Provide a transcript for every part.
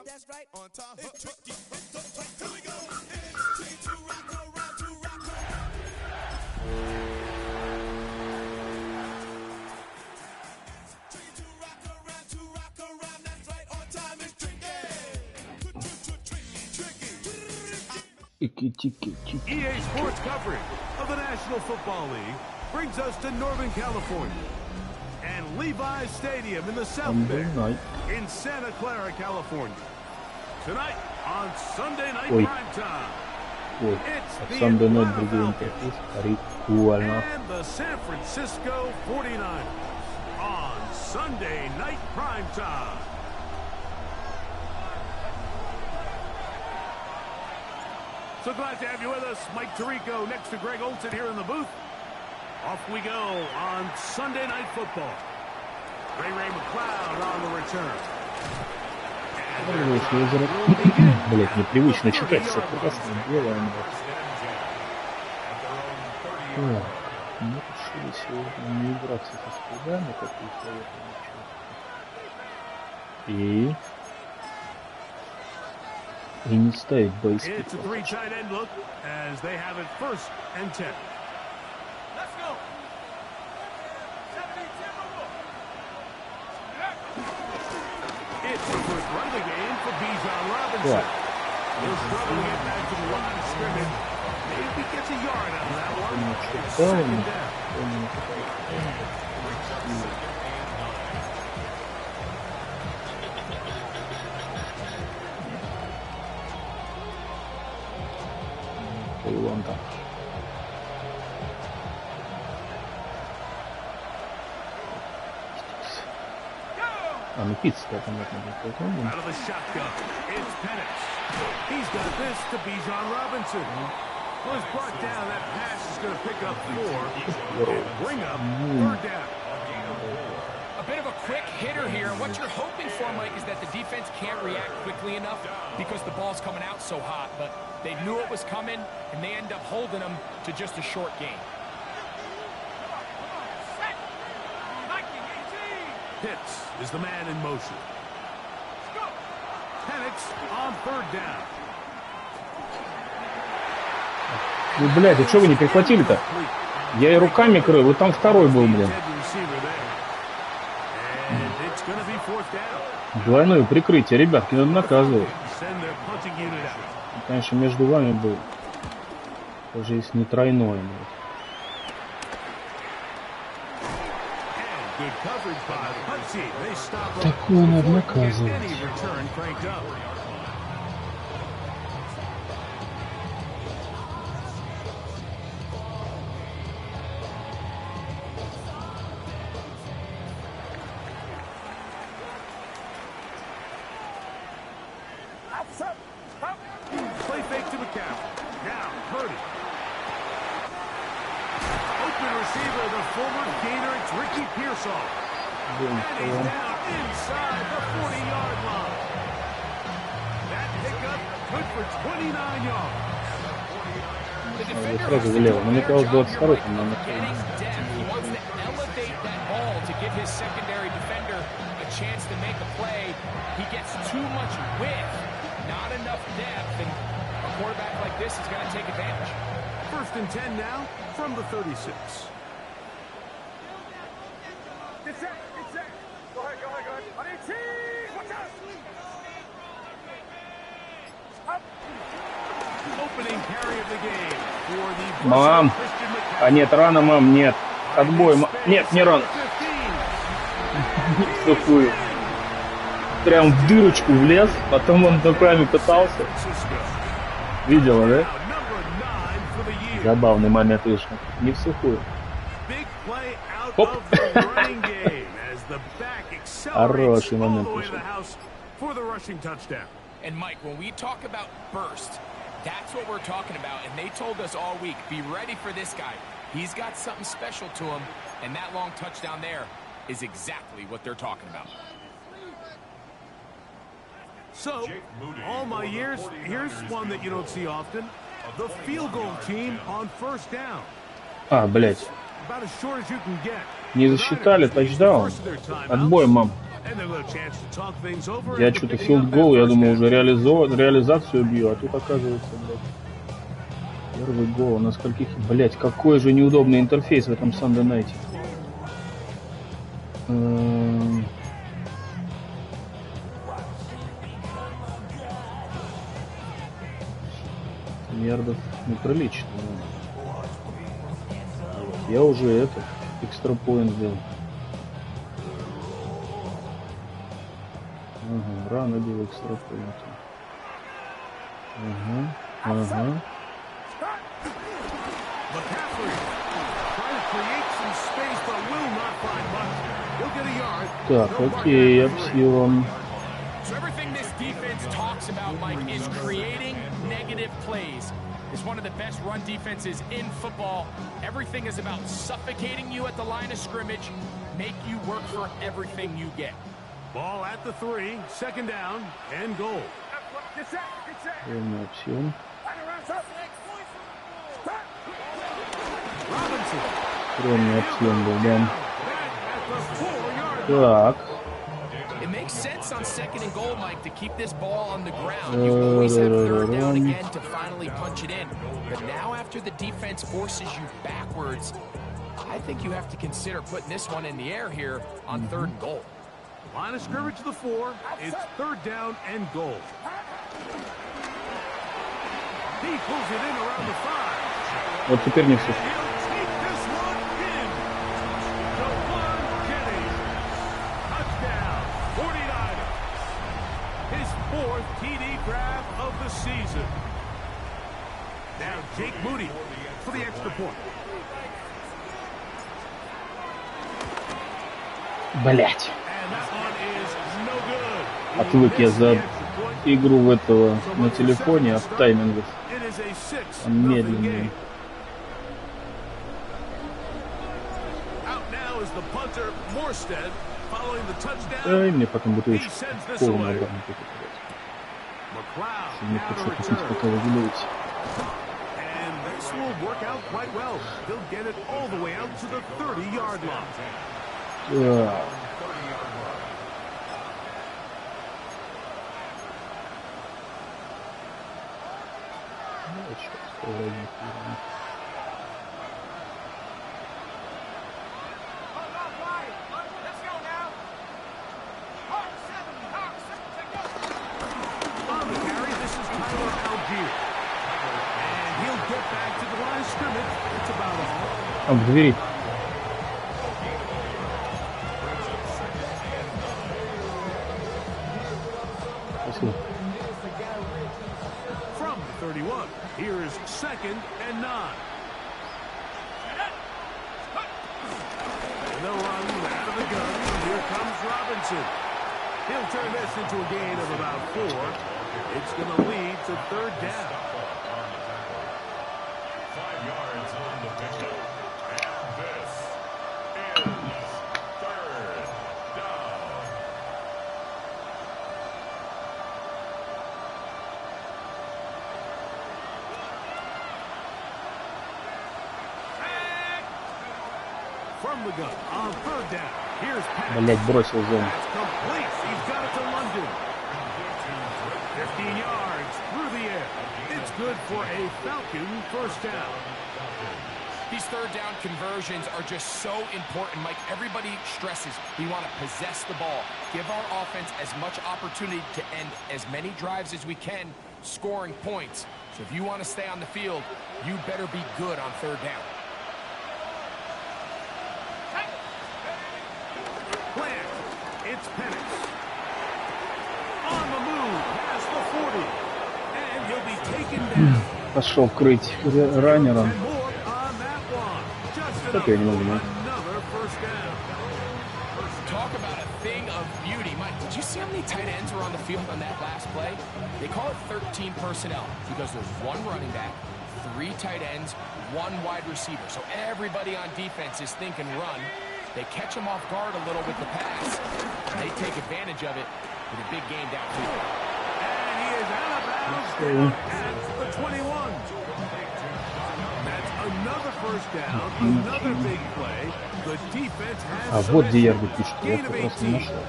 That's right. On time. It's tricky. Here we go. It's to rock around, to rock around. To rock around, to rock around. That's right. On time. It's tricky. EA Sports coverage of the National Football League brings us to Northern California and Levi's Stadium in the South Bay in Santa Clara, California. Tonight on Sunday Night Prime Time, it's the Atlanta Falcons and the San Francisco 49ers on Sunday Night Prime Time. So glad to have you with us. Mike Tirico next to Greg Olson here in the booth. Off we go on Sunday Night Football. Ray McLeod on the return. Блять, непривычно читать все прекрасное делаем. Мы решили сегодня не играться со спидами, как и советую. И не ставить боиспит. It's the first run of the game for Bijan Robinson. He'll struggle to get back to the line of scrimmage. Maybe gets a yard out of that one. It's second down. Ну пицца, понятно, out of the shotgun. It's Penix. He's got this to Bijan Robinson. Was brought down. That pass is going to pick up 4 and bring up third down. A bit of a quick hitter here. What you're hoping for, Mike, is that the defense can't react quickly enough because the ball's coming out so hot. But they knew it was coming, and they end up holding them to just a short gain. Pitts is the man in motion. Penix on third down. Ну, блядь, а что вы не перехватили-то? Я и руками крыл, вот там второй был, блин. Двойное прикрытие, ребятки, надо наказывать. Конечно, между вами был. Даже если не тройное. good coverage by the punt team. They stop up Такое надо before it can get наказывать. any return cranked up. Play fake to McCaffrey. Now, Purdy. Open receiver, the former Gator, it's Ricky Pearsall. And he's down inside the 40-yard line. That pickup good for 29 yards. The defender Сразу has to влево. do Но мне their казалось, job 22-й here там, наверное, by getting depth. He wants to elevate that ball to give his secondary defender a chance to make a play. He gets too much width, not enough depth, and a quarterback like this is going to take advantage. 1st and 10 now from the 36. Get set. Go ahead. On 18. Watch out. Opening carry of the game for the Мам. Christian McCaffrey. А нет, рано, мам, нет. Отбой, нет, не рано. 15. Такую. Прям в дырочку влез, потом он руками пытался. Видела, да? Number 9 for the year. Забавный момент вышел. Не в сухую. Big play out Хоп. of the running game as the back accelerates Хороший all момент the way to вышел. the house for the rushing touchdown. And Mike, when we talk about burst, that's what we're talking about. And they told us all week, be ready for this guy. He's got something special to him, and that long touchdown there is exactly what they're talking about. So, all my years, here's one that you don't see often. The field goal team on 1st down. А, блядь. About as short as you can get. Не засчитали тачдаун. Отбой, мам. And a little chance to talk things over. Я что-то филд-гол, я думал, уже реализацию бью, а тут оказывается, блядь. Первый гол. На скольких... Блядь, какой же неудобный интерфейс в этом Sunday Night. Ярдов неприлично. Я уже это, экстра поинт сделал. Ага, рано бил экстра поинт. Ага. Так, окей, обсилом. So everything this defense talks about, Mike, is creating negative plays. It's one of the best run defenses in football. Everything is about suffocating you at the line of scrimmage, make you work for everything you get. Ball at the 3, 2nd down, and goal. Get set. Полный обсилом. Robinson. Полный обсилом был, да. Так. It makes sense on 2nd and goal, Mike, to keep this ball on the ground. You always have 3rd down again to finally punch it in. But now after the defense forces you backwards, I think you have to consider putting this one in the air here on 3rd and goal. Line of scrimmage to the 4. It's 3rd down and goal. He pulls it in around the 5. Вот теперь не все. He'll take this one in. Jawan Jennings. Touchdown. 49ers. His 4th TD grab of the season. Now Jake Moody for the extra point. Блять. And that one is no good. Отвык я за игру в этого на телефоне от таймингов. It is a 6-0 Он медленный. game. Out now is the punter Morstead following the touchdown. Дай мне потом He бутылочку sends this кола away. набрать. McLeod Мне now to хочу купить, return. пока вы гуляете. And this will work out quite well. They'll get it all the way out to the 30-yard line. Так. Ну, сейчас, погоди. On the carry, this is Tyler Algier. And he'll get back to the line of scrimmage. That's about all. А, в двери. 2nd and 9. And they'll run out of the gun. Here comes Robinson. He'll turn this into a gain of about 4. It's going to lead to 3rd down. 5 yards on the pickup. And this is 3rd down. From the gun on 3rd down. Here's Pat. Блять, бросил зону. That's complete. He's got it to London. 15 yards through the air. It's good for a Falcon 1st down. These 3rd down conversions are just so important, Mike. Everybody stresses we want to possess the ball, give our offense as much opportunity to end as many drives as we can, scoring points. So if you want to stay on the field, you better be good on 3rd down. Plant. It's Penix. On the move past the 40. And he'll be taken down. Пошел крыть раннером. And more on that one. Just Так я не могу, да? another 1st down. Talk about a thing of beauty. Mike, did you see how many tight ends were on the field on that last play? They call it 13 personnel because there's 1 running back, 3 tight ends, 1 wide receiver. So everybody on defense is thinking run. They catch him off guard a little with the pass. And they take advantage of it with a big gain downfield. And he is out of bounds down at the 21. That's another 1st down, another big play. The defense has А some вот где issues. ярды пишет, я Gain как of раз не 18. нашел.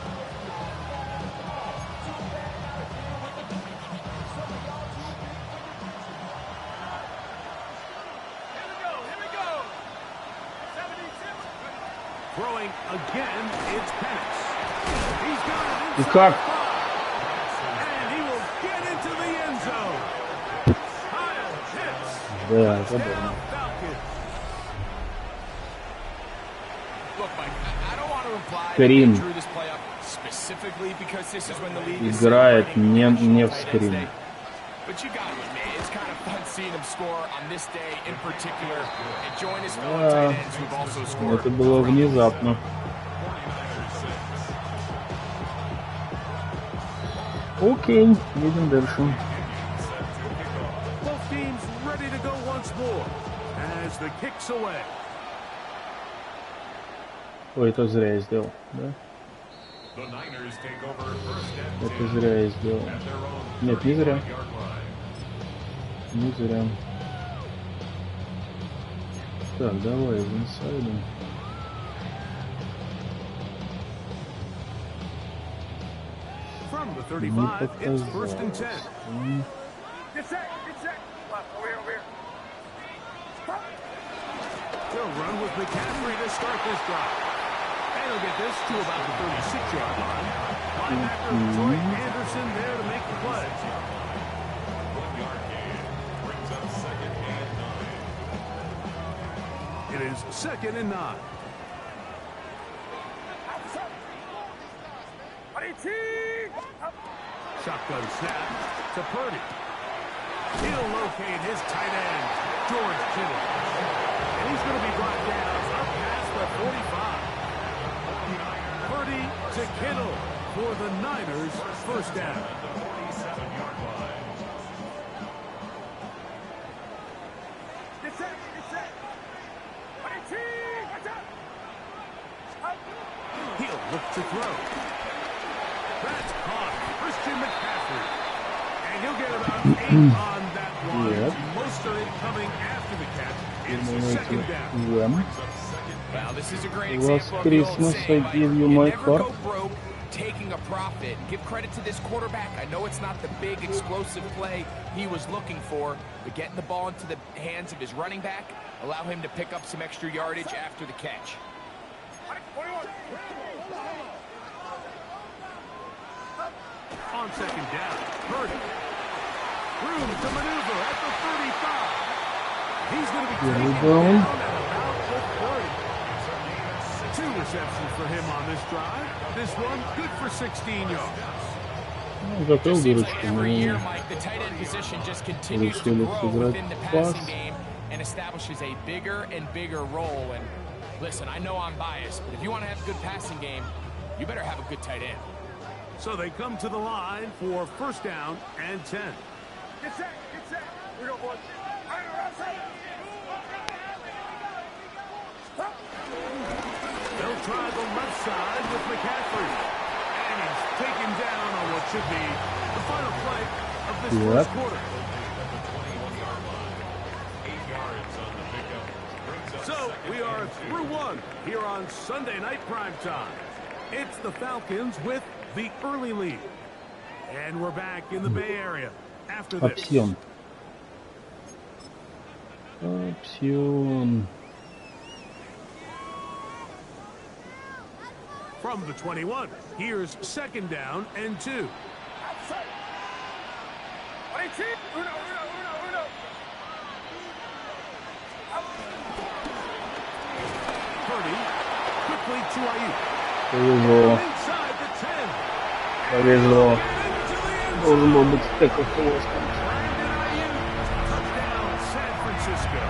Throwing again, it's Penix. He's got it И inside как? 5. And he will get into the end zone. Kyle Pitts. Да, Touchdown, забавно. Falcons. Look, Mike, I don't want to imply that Скрин. they drew this play up specifically because this is when the league is Играет celebrating не National в Tight Ends скрин. Day. But you got to admit, it's kind of fun seeing him score on this day in particular and join his fellow tight ends who've also scored. Это было внезапно. Окей, едем дальше. Both teams ready to go once more as the kick's away. Ой, это зря я сделал, да? The Niners take over 1st and Это 10 зря я сделал. at their own Нет, не зря. 35-yard line. Не зря. Так, давай, из инсайда. From the Не 35, it's 1st показалось. and 10. They'll run with McCaffrey to start this drive. And he'll get this to about the 36-yard line. Linebacker Troy Anderson there to make the play. 1-yard gain brings up 2nd and 9. It is 2nd and 9. Shotgun snap to Purdy. He'll locate his tight end, George Kittle. And he's going to be brought down up past the 45. Purdy to Kittle for the Niners' 1st down. 47-yard line. He'll look to throw. That's caught. Christian McCaffrey. And he'll get about 8 on that one. Yep. Most of it coming after the catch. It's 2nd down. Вем. Well, this is a great Last example of the old Christmas saying, I Mike, gave you you my never heart. go broke taking a profit. Give credit to this quarterback. I know it's not the big explosive play he was looking for, but getting the ball into the hands of his running back, allow him to pick up some extra yardage after the catch. On 2nd down, Purdy. Room to maneuver at the 35. He's going to be taken down. down at about the 30. 2 receptions for him on this drive. This one good for 16 yards. Ну, закрыл дырочку, но Every year, решили Mike, the tight end position just continues to grow сыграть within the пас. passing game and establishes a bigger and bigger role. And listen, I know I'm biased, but if you want to have a good passing game, you better have a good tight end. So they come to the line for first down and 10. Get set. We go, boys. They'll try the left side with McCaffrey. And he's taken down on what should be the final play of this first quarter. So we are through one here on Sunday Night Primetime. It's the Falcons with the early lead. And we're back in the Bay Area after this. Option. From the 21, here's second down and 2. Purdy quickly to Ayuk. Повезло. Inside the 10. Повезло. Должен был быть стек of Lost. Touchdown, San Francisco.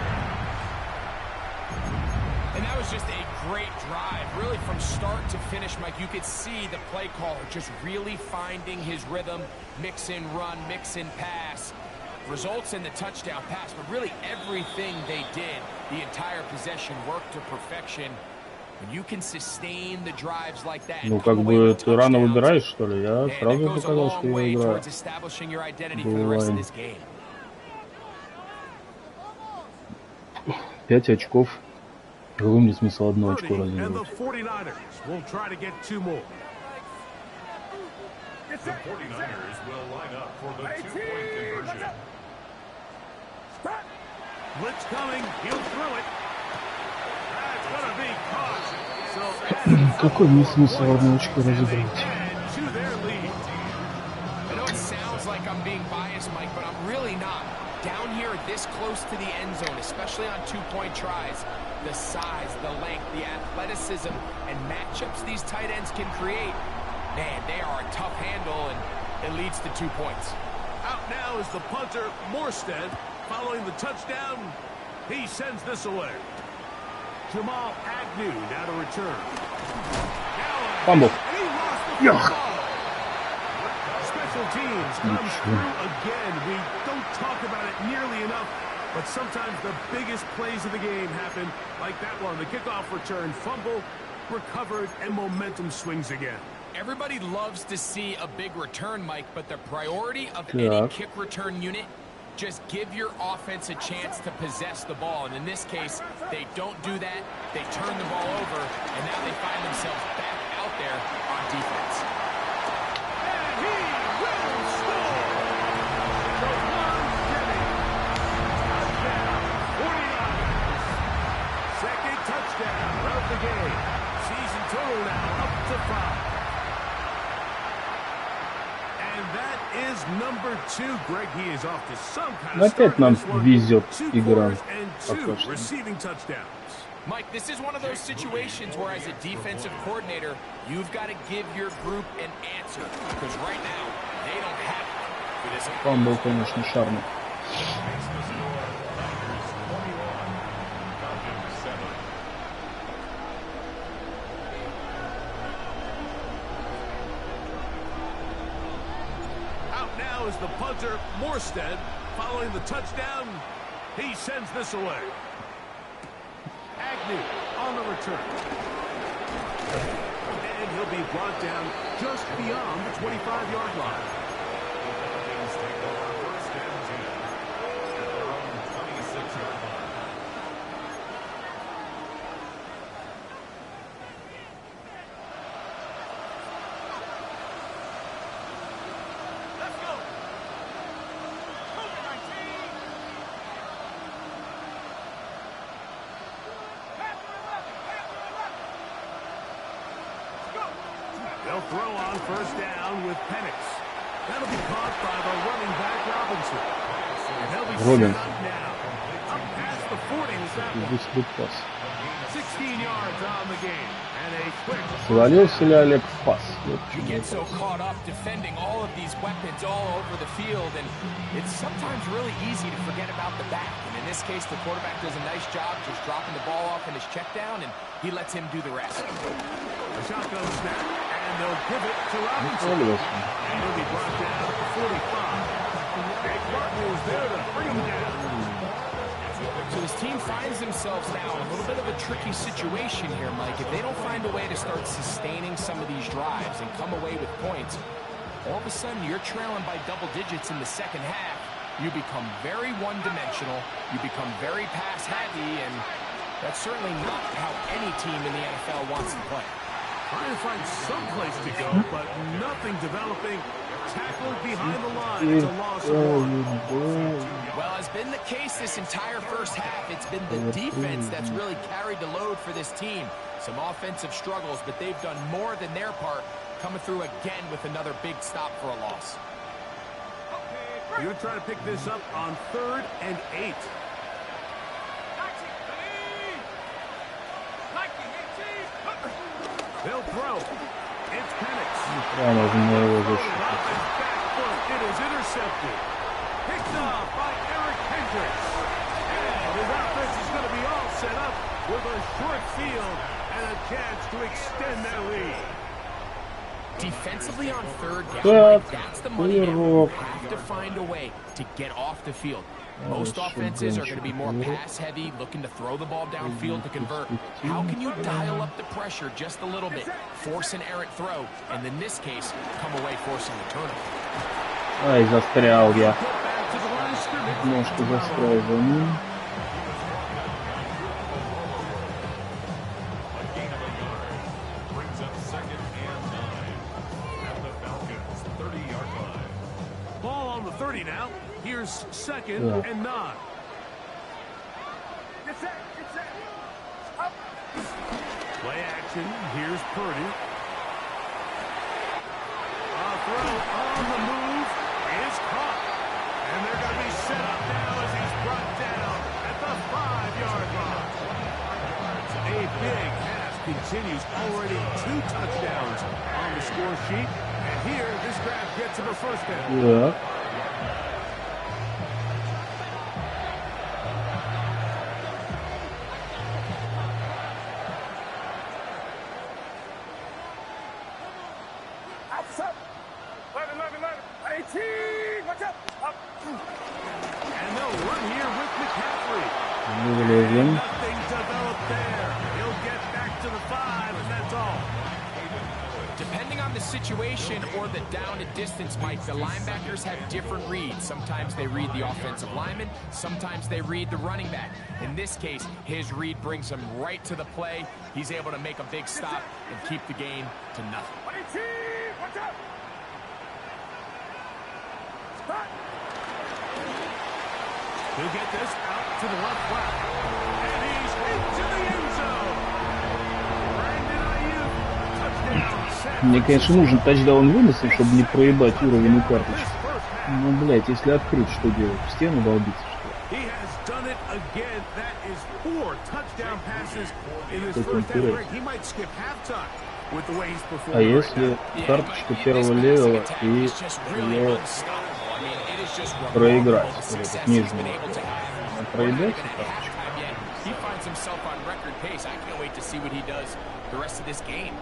And that was just a great drive. Really, from start to finish, Mike, you could see the play caller just really finding his rhythm, mix in run, mix in pass. Results in the touchdown pass, but really everything they did, the entire possession worked to perfection. When you can sustain the drives like that. Ну, как бы ты рано выбираешь, что ли? Я сразу показал, что я играю. Бывает. 5 очков. Какой мне смысл одно очко разыгрывать? The 49ers will try to get 2 more. The 49ers will line up for the 2-point conversion. Blitz coming, he'll throw it. That's gonna be caught. Какой мне смысл одно очко разыгрывать? To their lead. I know it sounds like I'm being biased, Mike, but I'm really not. Down here this close to the end zone, especially on 2-point tries, the size, the length, the athleticism, and matchups these tight ends can create, man, they are a tough handle, and it leads to 2 points. Out now is the punter, Morstead. Following the touchdown, he sends this away. Jamal Agnew now to return. Fumble. And he lost the football. Special teams comes through again. We don't talk about it nearly enough, but sometimes the biggest plays of the game happen like that one. The kickoff return, fumble, recovered, and momentum swings again. Everybody loves to see a big return, Mike, but the priority of any kick return unit, just give your offense a chance to possess the ball. And in this case, they don't do that. They turn the ball over, and now they find themselves back out there on defense. And he will score! The one-hitting touchdown, 49ers. Second touchdown of the game. Season total now up to 5. And that is number 2. Greg, he is off to some kind of start. Опять нам везет игра. 2 receiving touchdowns. Mike, this is one of those situations where as a defensive coordinator, you've got to give your group an answer. Because right now, they don't have it for this. Фамбл, конечно, шарный. Is the punter, Morstead. Following the touchdown, he sends this away. Agnew on the return. And he'll be brought down just beyond the 25-yard line. They'll throw on first down with Penix. That'll be caught by the running back Robinson. And he'll be set up now. Up past the 40 is that one. Здесь будет пас. 16 yards on the game. And a quick. Свалился ли Олег в пас? You get so caught up defending all of these weapons all over the field, and it's sometimes really easy to forget about the back. And in this case, the quarterback does a nice job just dropping the ball off in his check down, and he lets him do the rest. A shotgun snap, and they'll give it to Robinson. And he'll be brought down at the 45. Big partners there to bring him down. So his team finds themselves now in a little bit of a tricky situation here, Mike. If they don't find a way to start sustaining some of these drives and come away with points, all of a sudden you're trailing by double digits in the second half. You become very one-dimensional. You become very pass-heavy, and that's certainly not how any team in the NFL wants to play. Trying to find some place to go, but nothing developing. Tackled behind the line. It's a loss of one. Well, has been the case this entire first half. It's been the defense that's really carried the load for this team. Some offensive struggles, but they've done more than their part, coming through again with another big stop for a loss. You're going to try to pick this up on 3rd and 8. They'll throw. It's Penix. Прямо в него Back foot. It is intercepted. Picked off by Eric Hendricks. And his offense is going to be all set up with a short field and a chance to extend their lead. Defensively on 3rd down, that's the money down. You have to find a way to get off the field. Most offenses are going to be more pass-heavy, looking to throw the ball downfield to convert. How can you dial up the pressure just a little bit, force an errant throw, and in this case, come away forcing the turnover? Ай, застрял я. Немножко застрял за ним. A gain of a yard brings up 2nd and 9 at the Falcons' 30-yard line. Ball on the 30 now. Here's 2nd and 9. Play action. Here's Purdy. A throw on the move is caught. And they're going to be set up now as he's brought down at the 5-yard line. A big pass continues. Already 2 touchdowns on the score sheet. And here, this grab gets him a first down. Yeah. And they'll run here with McCaffrey. Вылезем. Nothing developed there. He'll get back to the 5, and that's all. Depending on the situation or the down and distance, Mike, the linebackers have different reads. Sometimes they read the offensive lineman, sometimes they read the running back. In this case, his read brings him right to the play. He's able to make a big stop and keep the game to nothing. He'll get this out to the left flat. And he's into the end zone. Brandon Ayuk, touchdown. Мне, конечно, нужен тачдаун выносить, чтобы не проебать уровень у карточки. Ну, блять, если открыть, что делать? В стену долбиться, что ли? He has done it again. That is 4 touchdown passes in his first half break. He might skip halftime with the way he's performing. А если карточка первого левела и ее проиграть, вот этот нижний, она проебется карточка? He finds himself on record pace. I can't wait to see what he does the rest of this game.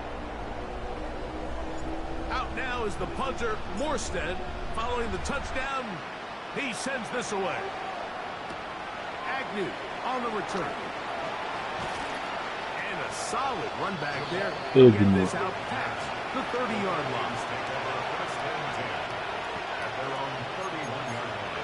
Out now is the punter, Morstead. Following the touchdown, he sends this away. Agnew on the return. And a solid run back there. Get this out past the 30-yard line. First and 10 at their own 31-yard line.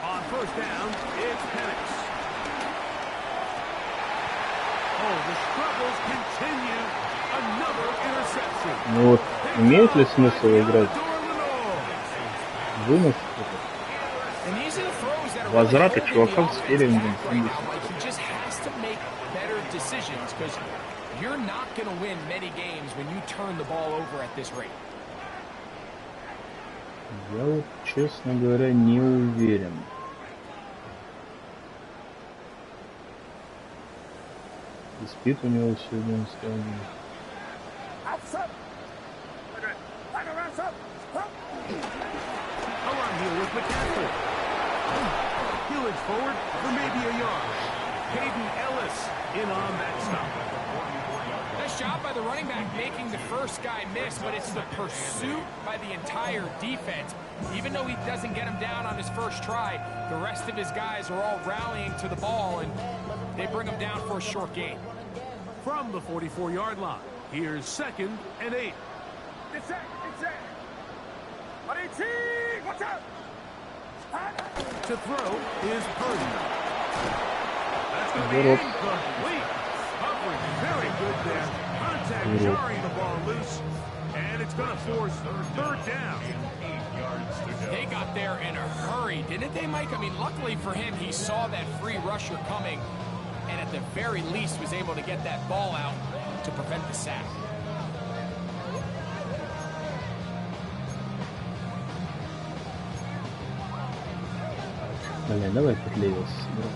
On first down, it's Penix. Oh, the struggles continue. Another interception. Ну вот, имеет ли смысл играть вынос. Возвраты чуваков с филингом. Я вот, честно говоря, не уверен. И спит у него сегодня стороны. Forward for maybe a yard. Hayden Ellis in on that stop. Nice job by the running back making the first guy miss, but it's the pursuit by the entire defense. Even though he doesn't get him down on his first try, the rest of his guys are all rallying to the ball, and they bring him down for a short gain. From the 44-yard line, here's 2nd and 8. It's set. Watch out! To throw is Purdy. That's going to be incomplete. Coverage very good there. Contact jarring the ball loose. And it's going to force third down. They got there in a hurry, didn't they, Mike? I mean, luckily for him, he saw that free rusher coming, and at the very least was able to get that ball out to prevent the sack. Давай петлей соберем.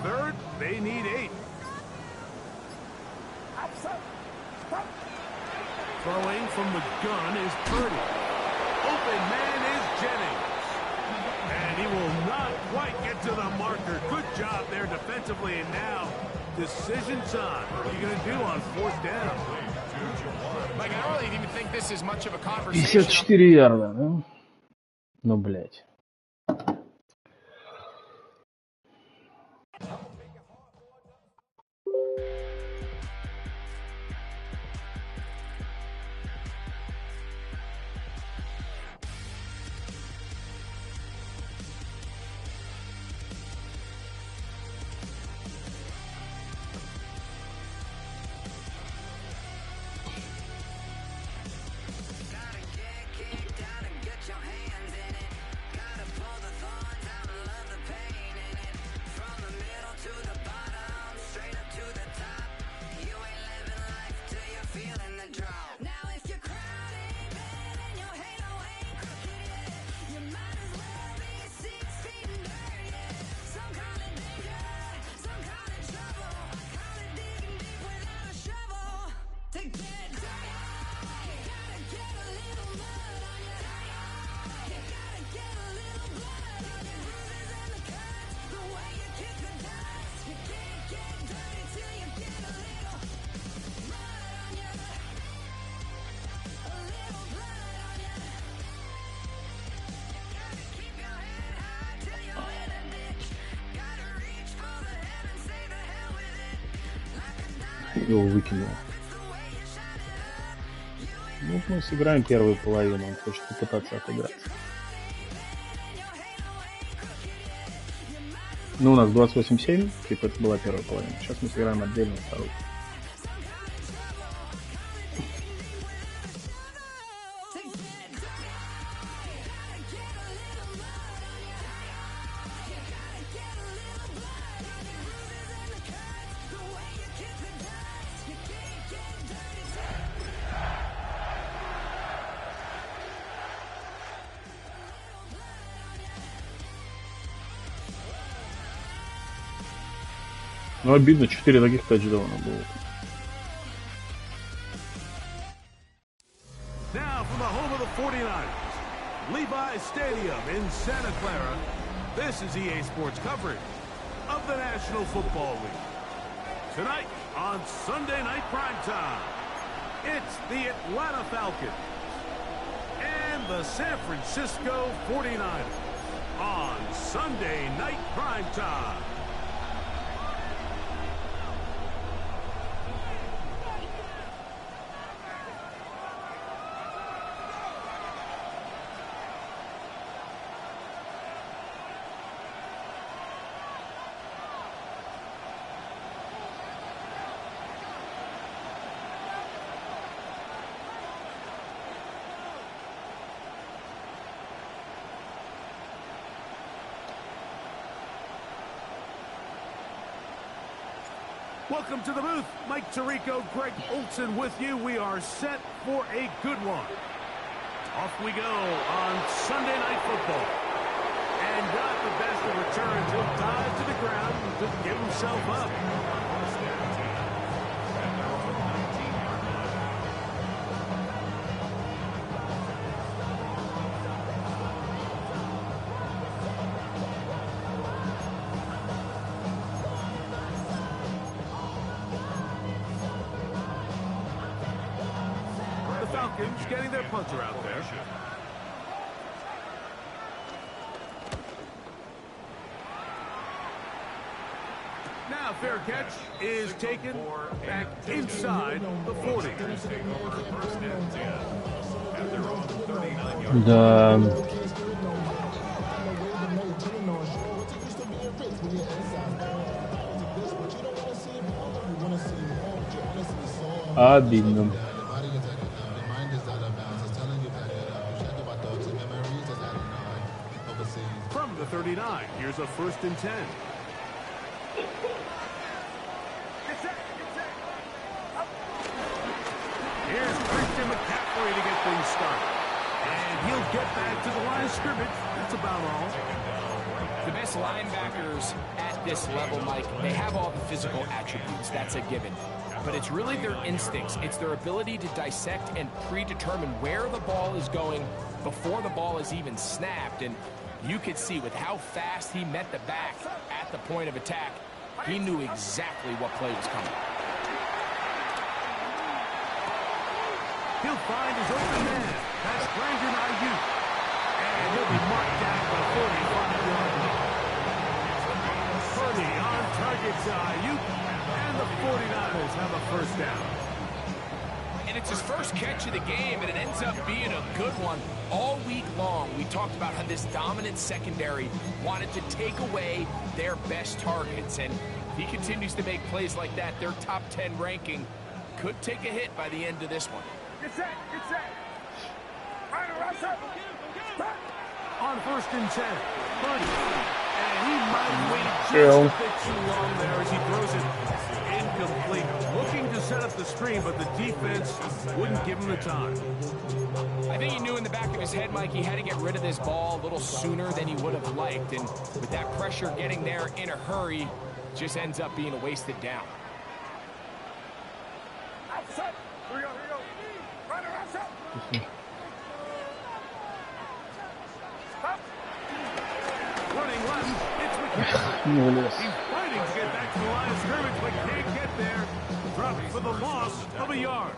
Third, they need 8. Throwing from the gun is Purdy. Open man is Jennings. And he will not quite get to the marker. Good job there defensively. And now, decision time. What are you going to do on 4th down? Like, I don't really even think this is much of a conversation. 54 ярда, да? Ну, блядь. Его выкинул. Ну, мы сыграем первую половину, он хочет попытаться отыграться. Ну, у нас 28-7, типа это была первая половина. Сейчас мы сыграем отдельно вторую. Ну, обидно, 4 таких тачдауна было. Now from the home of the 49ers, Levi's Stadium in Santa Clara, this is EA Sports coverage of the National Football League. Tonight on Sunday Night Primetime, it's the Atlanta Falcons and the San Francisco 49ers on Sunday Night Primetime. Welcome to the booth. Mike Tirico, Greg Olson with you. We are set for a good one. Off we go on Sunday Night Football. And got the best of returns. He'll dive to the ground to give himself up. The Falcons getting their punter out there. Now fair catch is taken back inside the 40. Да. Обидно. From the 39, here's a 1st and 10. Here's Christian McCaffrey to get things started. And he'll get back to the line of scrimmage. That's about all. The best linebackers at this level, Mike, they have all the physical attributes. That's a given. But it's really their instincts. It's their ability to dissect and predetermine where the ball is going before the ball is even snapped. And you could see with how fast he met the back at the point of attack, he knew exactly what play was coming. He'll find his open man. That's Brandon Ayuk. And he'll be marked down by 45-yard line. Purdy on target to Ayuk. And the 49ers have a 1st down. And it's his first catch of the game, and it ends up being a good one. All week long, we talked about how this dominant secondary wanted to take away their best targets. And if he continues to make plays like that, their top 10 ranking could take a hit by the end of this one. Get set, get set. Right around circle. Stop. On 1st and 10, Purdy. And he might have waited just a bit too long there as he throws it incomplete. Looking to set up the screen, but the defense wouldn't give him the time. I think he knew in the back of his head, Mike, he had to get rid of this ball a little sooner than he would have liked. And with that pressure getting there in a hurry, just ends up being a wasted down. Outside. Here we go, here we go. Right around circle. Stop. Running left, it's McCaffrey. He's fighting to get back to the line of scrimmage, but can't get there. Dropped for the loss of a yard.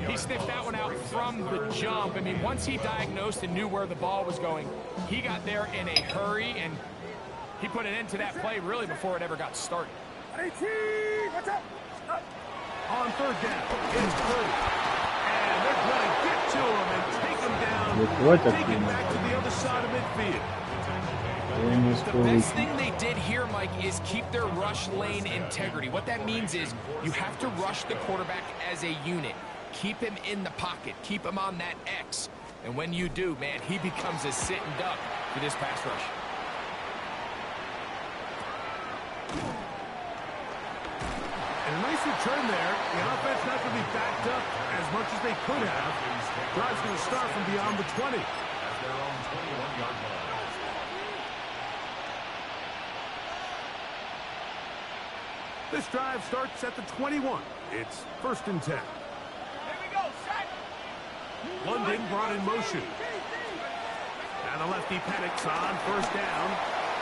He sniffed that one out from the jump. I mean, once he diagnosed and knew where the ball was going, he got there in a hurry, and he put an end to that play really before it ever got started. What's up? Stop. On 3rd down, it's Purdy. And they're going to get to him and take him down. Take him back to the other side of midfield. The best thing they did here, Mike, is keep their rush lane integrity. What that means is you have to rush the quarterback as a unit. Keep him in the pocket. Keep him on that X. And when you do, man, he becomes a sitting duck for this pass rush. And a nice return there. The offense not going to be backed up as much as they could have. Drive's going to start from beyond the 20. At their own 21-yard line. This drive starts at the 21. It's 1st and 10. Here we go, set. London brought in motion. And the lefty panics on 1st down.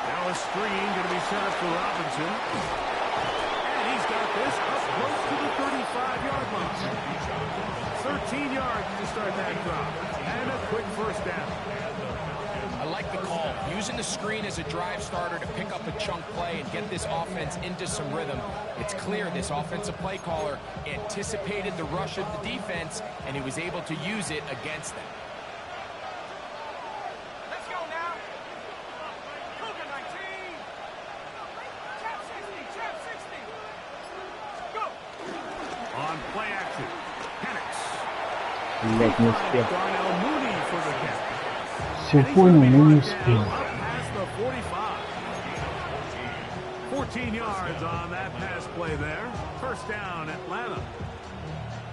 Now a screen going to be set up for Robinson. And he's got this up close to the 35-yard line. 13 yards to start that drop. And a quick 1st down. I like the call. Using the screen as a drive starter to pick up a chunk play and get this offense into some rhythm. It's clear this offensive play caller anticipated the rush of the defense, and he was able to use it against them. Let's go now. Cougar 19. Trap 60, trap 60. Go. On play action. Panics. Блять, не успел. Darnell Mooney for the catch. Все понял, но не успел. 14 14 yards on that pass play there. First down, Atlanta.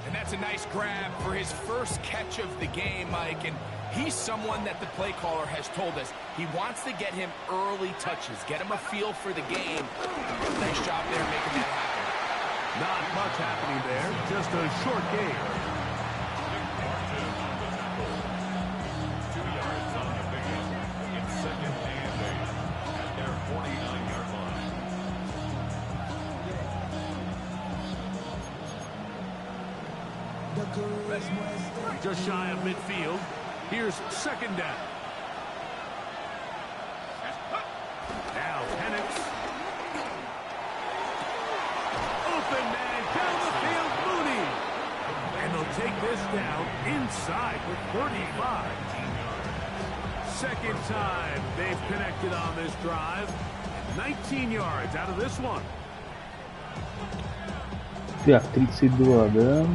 And that's a nice grab for his first catch of the game, Mike. And he's someone that the play caller has told us he wants to get him early touches, get him a feel for the game. Nice job there making that happen. Not much happening there, just a short gain. 2 yards on the pickup. It's second and 8 at their 49-yard line. Just shy of midfield. Here's second down. Now Penix. Open man down the field, Mooney. And they'll take this down inside with 35. Second time they've connected on this drive. 19 yards out of this one. Так, 32, да?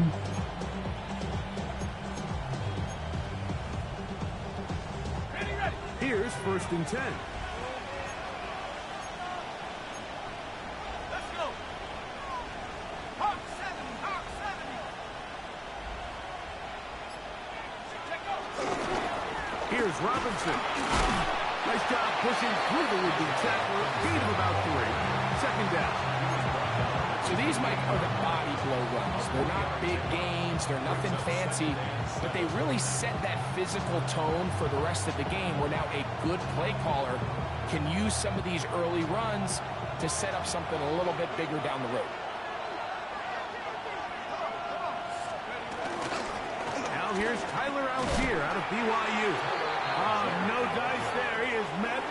Here's first and 10. Let's go. Hawk 70, Hawk 70. Here's Robinson. Nice job pushing through the would-be tackler. Gain of about 3. Second down. So these, Mike, are the body blow runs. They're not big gains. They're nothing fancy. But they really set that physical tone for the rest of the game where now a good play caller can use some of these early runs to set up something a little bit bigger down the road. Now here's Tyler Algier out of BYU. No dice there. He is met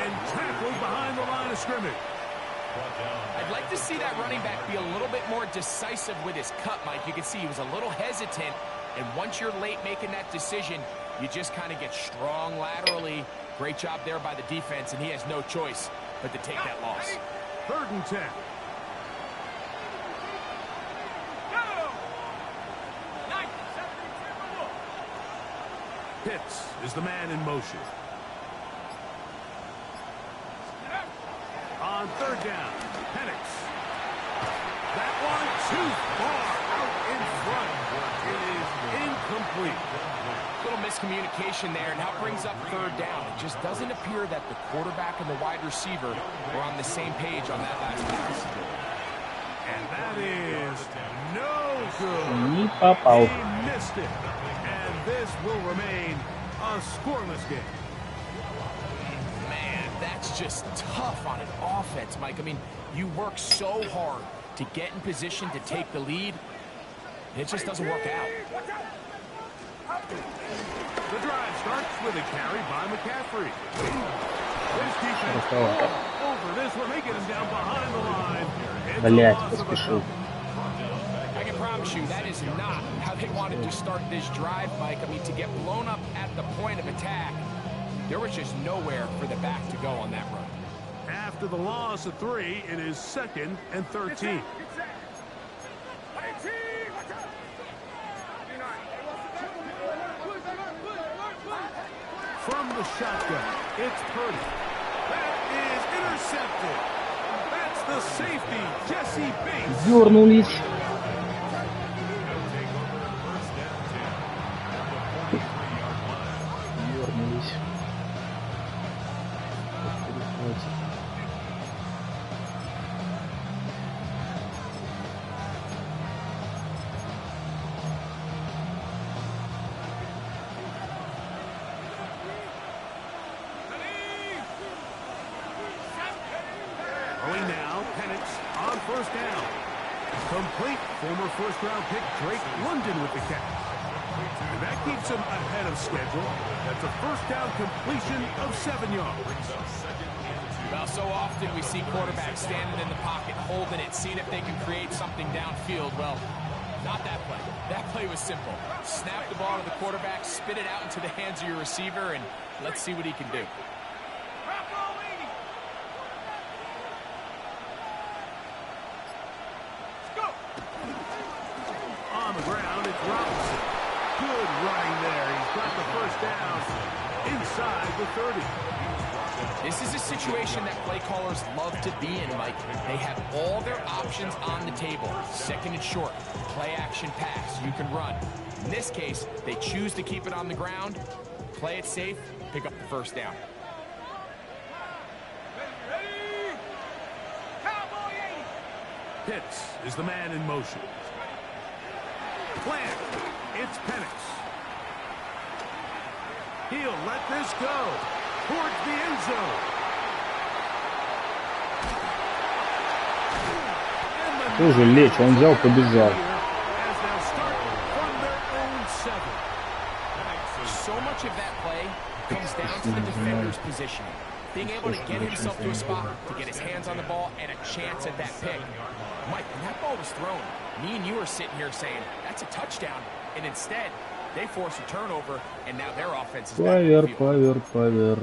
and tackled behind the line of scrimmage. I'd like to see that running back be a little bit more decisive with his cut, Mike. You can see he was a little hesitant, and once you're late making that decision, you just kind of get strong laterally. Great job there by the defense, and he has no choice but to take that loss. Third and 10. Pitts is the man in motion. On third down, Penix. That one too far out in front. It is incomplete. Little miscommunication there, and that brings up third down. It just doesn't appear that the quarterback and the wide receiver were on the same page on that last pass. And that is no good. Не попал. He missed it. And this will remain a scoreless game. Man, that's just tough on an offense, Mike. I mean, you work so hard to get in position to take the lead, and it just doesn't work out. The drive starts with a carry by McCaffrey. This defense all over this one. They get him down behind the line. Блять, поспешил. I can promise you that is not how they wanted to start this drive, Mike. I mean, to get blown up at the point of attack, there was just nowhere for the back to go on that run. After the loss of 3, it is second and 13. From the shotgun, it's Purdy. That is intercepted. That's the safety, Jesse Bates. Дернулись. Дернулись. Throwing now, Penix on first down. Complete. Former first-round pick Drake London with the catch. And that keeps him ahead of schedule. That's a first down completion of 7 yards. Well, so often we see quarterbacks standing in the pocket, holding it, seeing if they can create something downfield. Well, not that play. That play was simple. Snap the ball to the quarterback, spit it out into the hands of your receiver, and let's see what he can do. On the ground, it's Robinson. Good running there. He's got the first down inside the 30. This is a situation that play callers love to be in, Mike. They have all their options on the table. Second and short, play action pass, you can run. In this case, they choose to keep it on the ground, play it safe, pick up the first down. Pitts is the man in motion. Plant. It's Penix. He'll let this go towards the end zone. Тоже лечь, он взял, побежал. So much of that play comes down to the defender's positioning. Being able to get himself to a spot, to get his hands on the ball, and a chance at that pick. Mike, when that ball was thrown, me and you are sitting here saying, that's a touchdown. And instead, they force a turnover, and now their offense is back. Павер.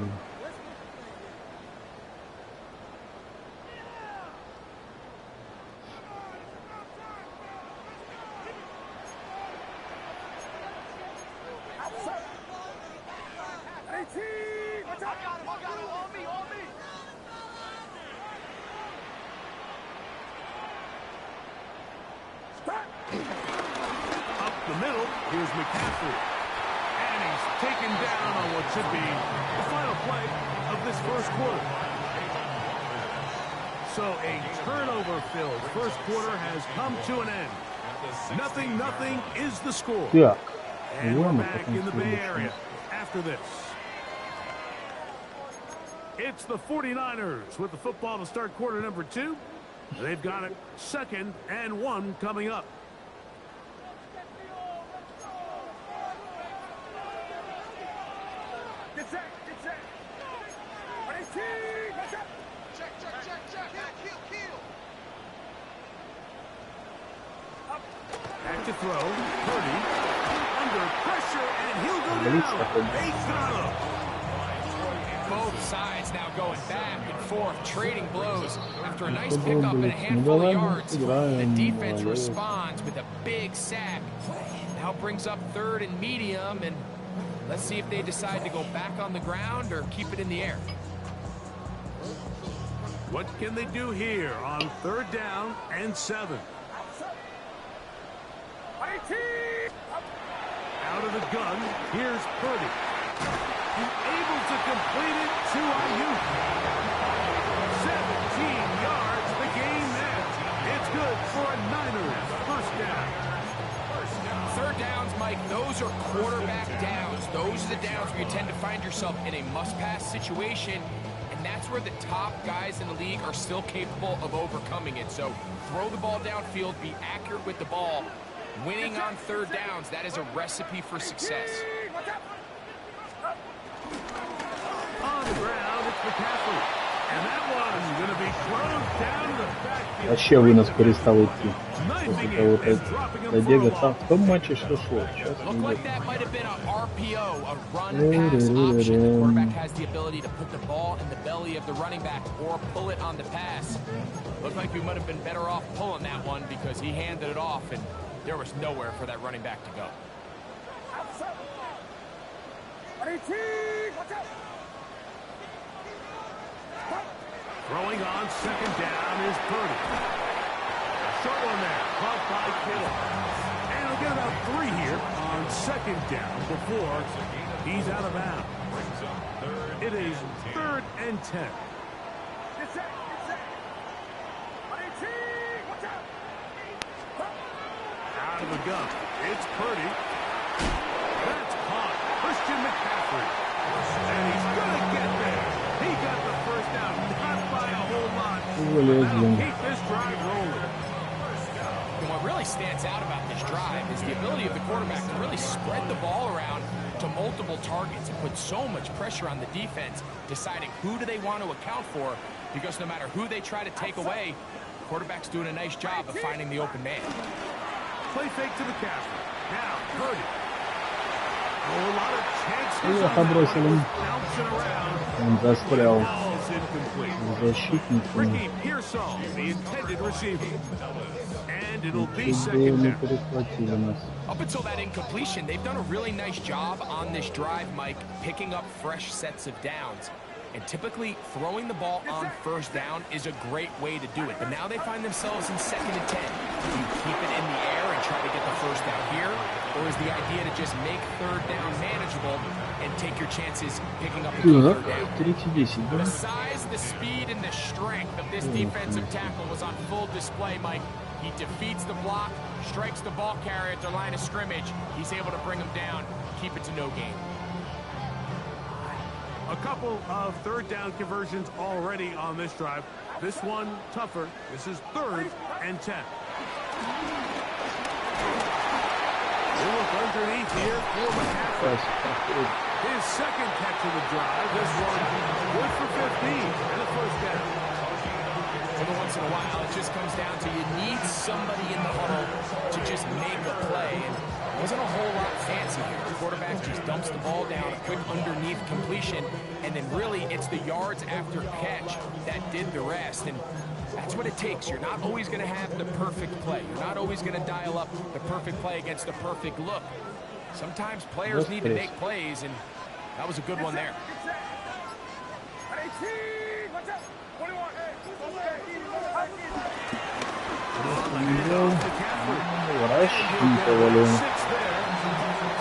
Up the middle, here's McCaffrey. And he's taken down on what should be the final play of this first quarter. So a turnover-filled first quarter has come to an end. 0-0 is the score. Так, And we're back in the Bay Area after this. It's the 49ers with the football to start quarter number 2. They've got it 2nd and 1 coming up. Get set. Back to throw. Purdy under pressure, and he'll go down. Both sides now going back and forth, trading blows. After a nice pickup and a handful of yards, the defense responds with a big sack. Now brings up 3rd and medium, and let's see if they decide to go back on the ground or keep it in the air. What can they do here on 3rd down and 7? Out of the gun, here's Purdy. He's able to complete it to Ayuk. 17 yards, the game ends. It's good for a Niners first down. 3rd downs, Mike, those are quarterback downs. Those are the downs where you tend to find yourself in a must-pass situation, and that's where the top guys in the league are still capable of overcoming it. So throw the ball downfield, be accurate with the ball. Winning on 3rd downs, that is a recipe for success. On the ground, it's McCaffrey. And that one's going to be thrown down the backfield. Вообще вынос перестал идти. После того-то забега там в том матче что шло. Сейчас Looked не like that might have been an RPO, a run-pass option. The quarterback has the ability to put the ball in the belly of the running back or pull it on the pass. Looked like we might have been better off pulling that one because he handed it off, and there was nowhere for that running back to go. Throwing on 2nd down is Purdy. Short one there, caught by Kittle. And he'll get about 3 here on 2nd down before he's out of bounds. It is 3rd and 10. Out of the gun, it's Purdy. That's caught. Christian McCaffrey. And he's going to get there. He got the first down, not by a whole lot. Keep this drive rolling. And what really stands out about this drive is the ability of the quarterback to really spread the ball around to multiple targets and put so much pressure on the defense, deciding who do they want to account for, because no matter who they try to take away, the quarterback's doing a nice job of finding the open man. Play fake to McCaffrey. Now, Purdy. A lot of chances. Bouncing around. Он застрял Ball's incomplete. защитником. Ricky Pearsall, the intended receiver. And it'll be Чуть было 2nd не down. перехватили нас. Up until that incompletion, they've done a really nice job on this drive, Mike, picking up fresh sets of downs. And typically, throwing the ball on first down is a great way to do it. But now they find themselves in 2nd and 10. Do you keep it in the air and try to get the first down here? Or is the idea to just make 3rd down manageable and take your chances picking up a key 3rd down? The size, the speed, and the strength of this defensive tackle was on full display, Mike. He defeats the block, strikes the ball carrier at their line of scrimmage. He's able to bring him down, keep it to no gain. A couple of 3rd down conversions already on this drive. This one tougher. This is 3rd and 10. We'll look underneath here for McCaffrey. His 2nd catch of the drive. This one good for 15 and a first down. Every once in a while, it just comes down to you need somebody in the huddle to just make a play. And it wasn't a whole lot fancy here. The quarterback just dumps the ball down, a quick underneath completion, and then really it's the yards after catch that did the rest. And that's what it takes. You're not always going to have the perfect play. You're not always going to dial up the perfect play against the perfect look. Sometimes players need to make plays, and that was a good one there.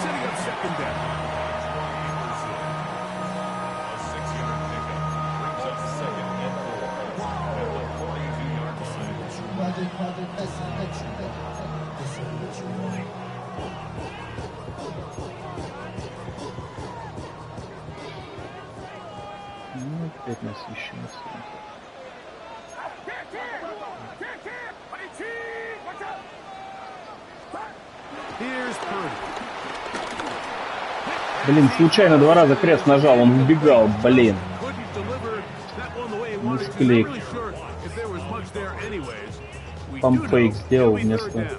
Setting up 2nd down. A 6-yard pickup brings up 2nd and 4 at the 42-yard line. Опять насыщенность. Блин, случайно 2 раза крест нажал, он убегал, блин. Мисклик. Пампфейк сделал вместо...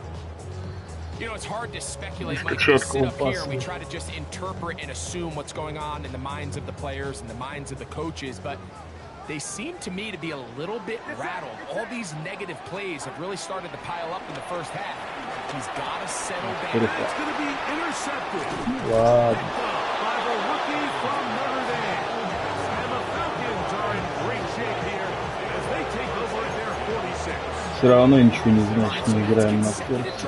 You know, it's hard to speculate. Mike, we sit up here and we try to just interpret and assume what's going on in the minds of the players and the minds of the coaches, but they seem to me to be a little bit rattled. All these negative plays have really started to pile up in the first half. He's got to settle down. It's going to be intercepted. Wow. By the rookie from Notre Dame. And the Falcons are in great shape here as they take over at their 46. Все равно ничего не значит, не играем на скорость.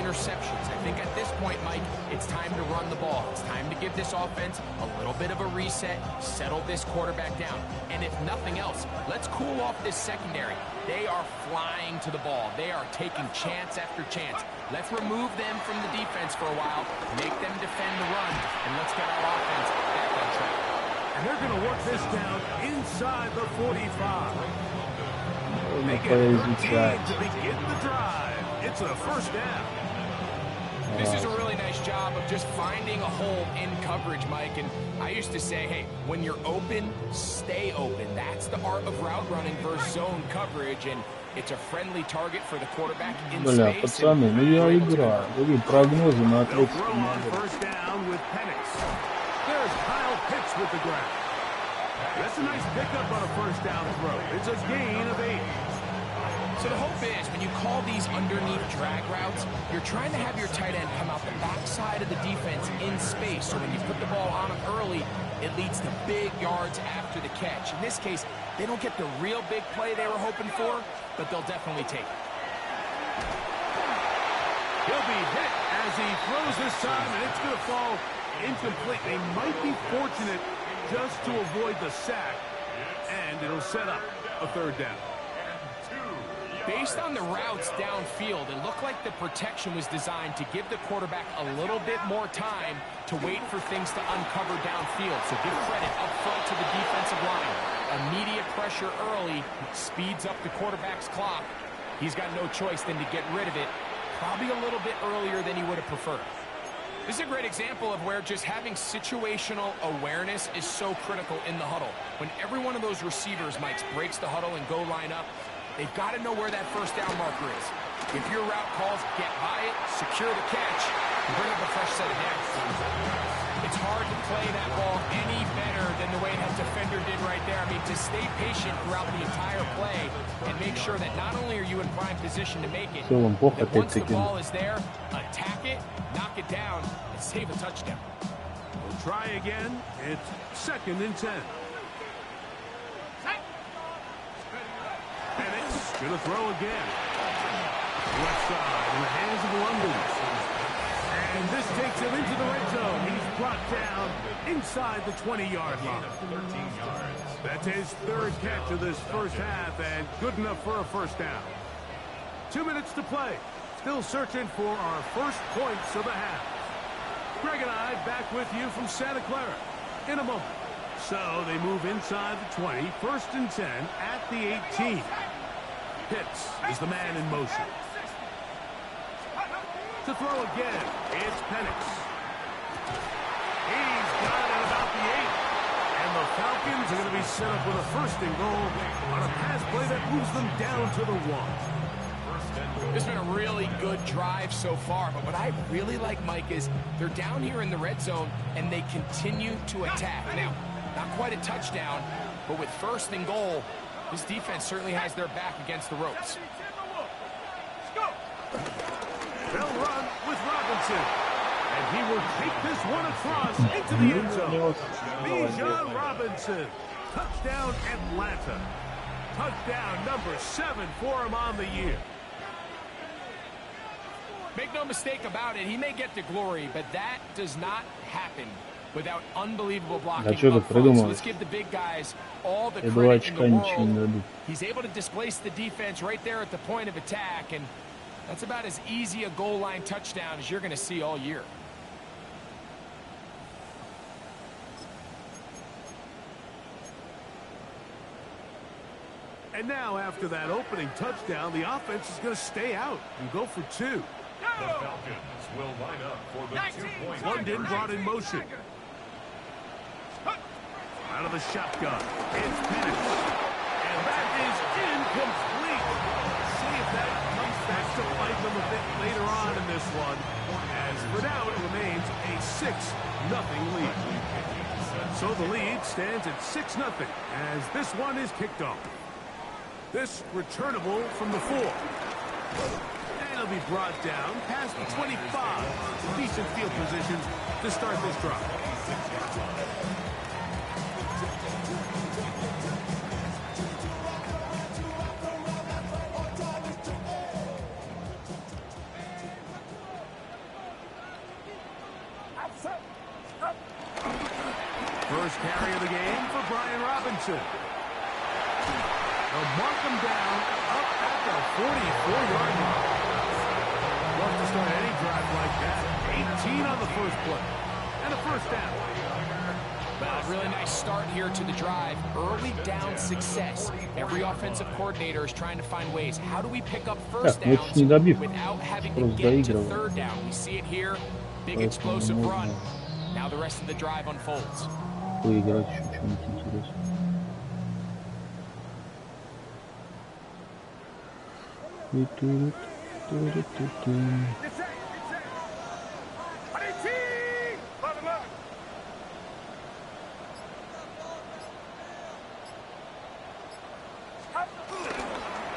Interceptions. I think at this point, Mike, it's time to run the ball. It's time to give this offense a little bit of a reset, settle this quarterback down. And if nothing else, let's cool off this secondary. They are flying to the ball. They are taking chance after chance. Let's remove them from the defense for a while, make them defend the run, and let's get our offense back on track. And they're going to work this down inside the 45. Make it 13 to begin the drive. It's a first down. This is a really nice job of just finding a hole in coverage, Mike. And I used to say, hey, when you're open, stay open. That's the art of route running versus zone coverage. And it's a friendly target for the quarterback in space. Бля, пацаны, ну я играю. Какие прогнозы на ответственность. First down with Penix. There's Kyle Pitts with the ground. That's a nice pickup on a first down throw. It's a gain of 8. So the hope is, when you call these underneath drag routes, you're trying to have your tight end come out the backside of the defense in space. So when you put the ball on him early, it leads to big yards after the catch. In this case, they don't get the real big play they were hoping for, but they'll definitely take it. He'll be hit as he throws this time, and it's going to fall incomplete. They might be fortunate just to avoid the sack, and it'll set up a third down. Based on the routes downfield, it looked like the protection was designed to give the quarterback a little bit more time to wait for things to uncover downfield. So give credit up front to the defensive line. Immediate pressure early speeds up the quarterback's clock. He's got no choice than to get rid of it, probably a little bit earlier than he would have preferred. This is a great example of where just having situational awareness is so critical in the huddle. When every one of those receivers, Mike, breaks the huddle and go line up, they've got to know where that first down marker is. If your route calls, get by it, secure the catch, and bring up a fresh set of downs. It's hard to play that ball any better than the way that defender did right there. I mean, to stay patient throughout the entire play and make sure that not only are you in prime position to make it, that once the ball is there, attack it, knock it down, and save a touchdown. We'll try again. It's 2nd and 10. Penix to the throw again. Left side in the hands of London. And this takes him into the red zone. He's brought down inside the 20-yard line. 13 yards. That's his 3rd catch of this first half, and good enough for a first down. 2 minutes to play. Still searching for our first points of the half. Greg and I back with you from Santa Clara in a moment. So they move inside the 20, 1st and 10 at the 18. Pitts is the man in motion. To throw again, it's Penix. He's got it at about the 8. And the Falcons are going to be set up with a 1st and goal on a pass play that moves them down to the 1. This has been a really good drive so far, but what I really like, Mike, is they're down here in the red zone, and they continue to attack. Now, not quite a touchdown, but with 1st and goal, this defense certainly has their back against the ropes. They'll run with Robinson. And he will take this one across into the end zone. Bijan Robinson. Touchdown, Atlanta. Touchdown number 7 for him on the year. Make no mistake about it, he may get the glory, but that does not happen without unbelievable blocking up front. So let's give the big guys all the credit in the world. He's able to displace the defense right there at the point of attack, and that's about as easy a goal line touchdown as you're going to see all year. And now, after that opening touchdown, the offense is going to stay out and go for 2. The Falcons will line up for the 2-point. London brought in motion. Out of the shotgun. It's Penix. And that is incomplete. See if that comes back to bite them a bit later on in this one. As for now, it remains a 6-0 lead. So the lead stands at 6-0 as this one is kicked off. This returnable from the 4. And it'll be brought down past the 25. Decent field position to start this drive. First carry of the game for Brian Robinson. They'll mark him down up at the 44-yard line. Love to start any drive like that. 18 on the first play. And a first down. Well, really nice start here to the drive. Early down success. Every offensive coordinator is trying to find ways. How do we pick up first downs without having to get to 3rd down? We see it here. Big explosive run. Now the rest of the drive unfolds. Поиграть еще что-нибудь интересное.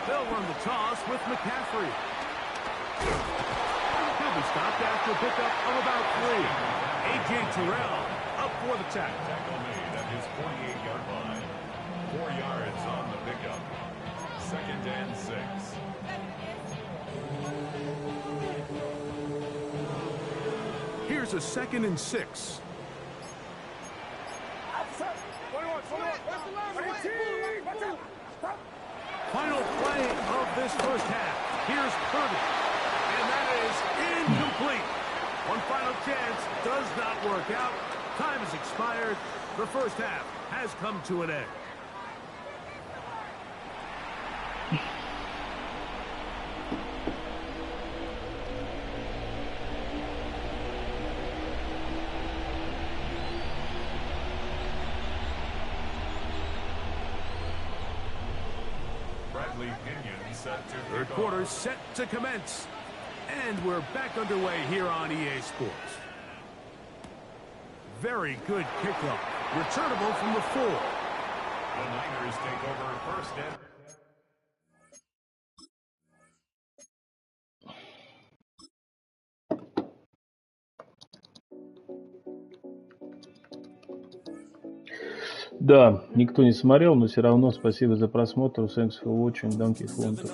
They'll run the toss with McCaffrey. He'll be stopped after a pickup of about 3. A.J. Terrell up for the tackle. Tackle made at his 48-yard line. 4 yards on the pickup. 2nd and 6. Here's a 2nd and 6. Final play of this first half. Here's Purdy. And that is incomplete. One final chance does not work out. Time has expired. The first half has come to an end. Third quarter set to commence. And we're back underway here on EA Sports. Very good kickoff. Returnable from the 4. The Niners take over first and... Да, никто не смотрел, но все равно спасибо за просмотр. Thanks for watching. Donkey Hunter.